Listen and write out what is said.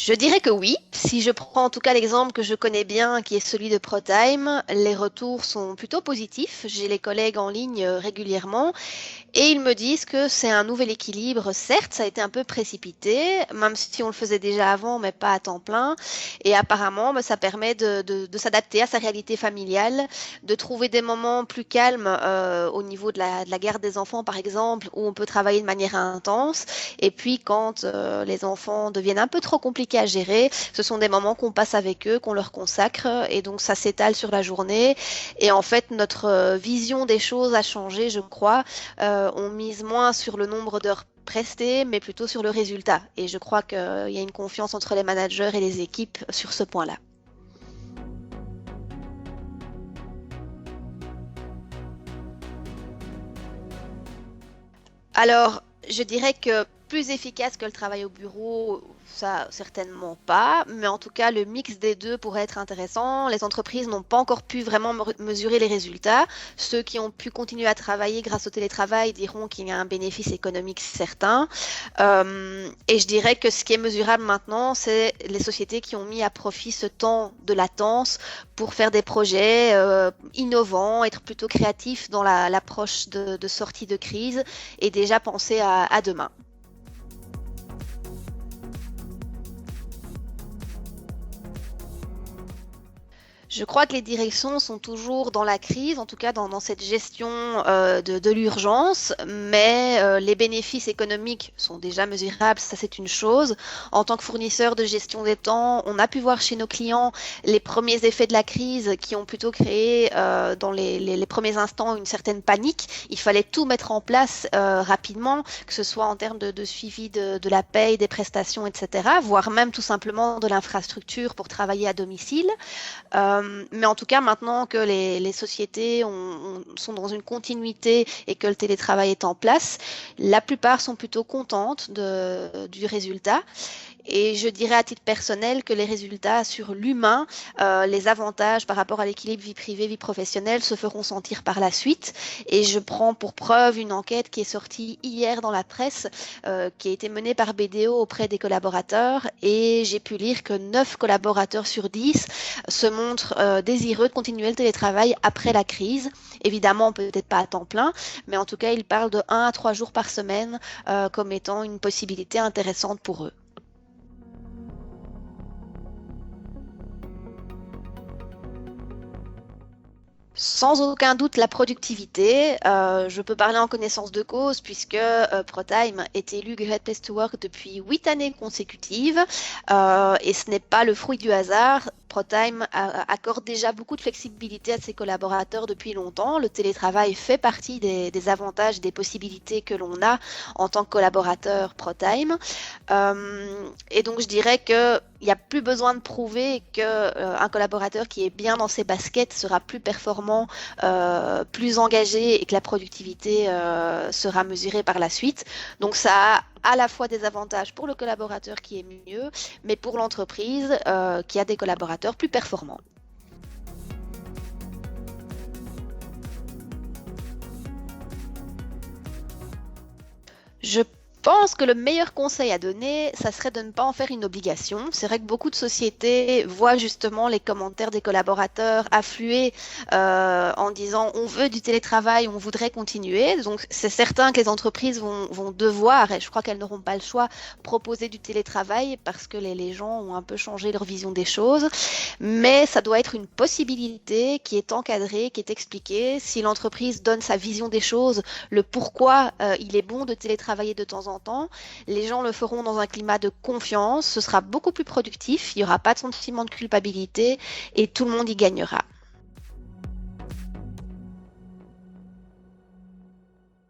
Je dirais que oui. Si je prends en tout cas l'exemple que je connais bien, qui est celui de ProTime, les retours sont plutôt positifs. J'ai les collègues en ligne régulièrement et ils me disent que c'est un nouvel équilibre. Certes, ça a été un peu précipité, même si on le faisait déjà avant, mais pas à temps plein. Et apparemment, ça permet de s'adapter à sa réalité familiale, de trouver des moments plus calmes au niveau de la garde des enfants, par exemple, où on peut travailler de manière intense. Et puis, quand les enfants deviennent un peu trop compliqués à gérer, ce sont des moments qu'on passe avec eux, qu'on leur consacre. Et donc, ça s'étale sur la journée. Et en fait, notre vision des choses a changé, je crois. On mise moins sur le nombre d'heures prestées, mais plutôt sur le résultat. Et je crois qu'il y a une confiance entre les managers et les équipes sur ce point-là. Alors, je dirais que plus efficace que le travail au bureau, ça certainement pas, mais en tout cas le mix des deux pourrait être intéressant. Les entreprises n'ont pas encore pu vraiment mesurer les résultats. Ceux qui ont pu continuer à travailler grâce au télétravail diront qu'il y a un bénéfice économique certain. Et je dirais que ce qui est mesurable maintenant, c'est les sociétés qui ont mis à profit ce temps de latence pour faire des projets innovants, être plutôt créatifs dans l'approche de sortie de crise et déjà penser à demain. Je crois que les directions sont toujours dans la crise, en tout cas dans cette gestion de l'urgence, mais les bénéfices économiques sont déjà mesurables, ça c'est une chose. En tant que fournisseur de gestion des temps, on a pu voir chez nos clients les premiers effets de la crise qui ont plutôt créé dans les premiers instants une certaine panique. Il fallait tout mettre en place rapidement, que ce soit en termes de suivi de la paye, des prestations, etc., voire même tout simplement de l'infrastructure pour travailler à domicile. Mais en tout cas, maintenant que les sociétés sont dans une continuité et que le télétravail est en place, la plupart sont plutôt contentes du résultat. Et je dirais à titre personnel que les résultats sur l'humain, les avantages par rapport à l'équilibre vie privée, vie professionnelle se feront sentir par la suite. Et je prends pour preuve une enquête qui est sortie hier dans la presse, qui a été menée par BDO auprès des collaborateurs. Et j'ai pu lire que 9 collaborateurs sur 10 se montrent désireux de continuer le télétravail après la crise. Évidemment, peut-être pas à temps plein, mais en tout cas, ils parlent de 1 à 3 jours par semaine comme étant une possibilité intéressante pour eux. Sans aucun doute la productivité. Je peux parler en connaissance de cause puisque ProTime est élu Great Place to Work depuis 8 années consécutives et ce n'est pas le fruit du hasard. ProTime accorde déjà beaucoup de flexibilité à ses collaborateurs depuis longtemps. Le télétravail fait partie des avantages, des possibilités que l'on a en tant que collaborateur ProTime. Et donc je dirais que il n'y a plus besoin de prouver qu'un collaborateur qui est bien dans ses baskets sera plus performant, plus engagé et que la productivité sera mesurée par la suite. Donc ça a à la fois des avantages pour le collaborateur qui est mieux, mais pour l'entreprise qui a des collaborateurs plus performants. Je pense que le meilleur conseil à donner, ça serait de ne pas en faire une obligation. C'est vrai que beaucoup de sociétés voient justement les commentaires des collaborateurs affluer en disant on veut du télétravail, on voudrait continuer. Donc c'est certain que les entreprises vont devoir, et je crois qu'elles n'auront pas le choix, proposer du télétravail parce que les gens ont un peu changé leur vision des choses. Mais ça doit être une possibilité qui est encadrée, qui est expliquée. Si l'entreprise donne sa vision des choses, le pourquoi il est bon de télétravailler de temps en temps, les gens le feront dans un climat de confiance, ce sera beaucoup plus productif, il n'y aura pas de sentiment de culpabilité et tout le monde y gagnera.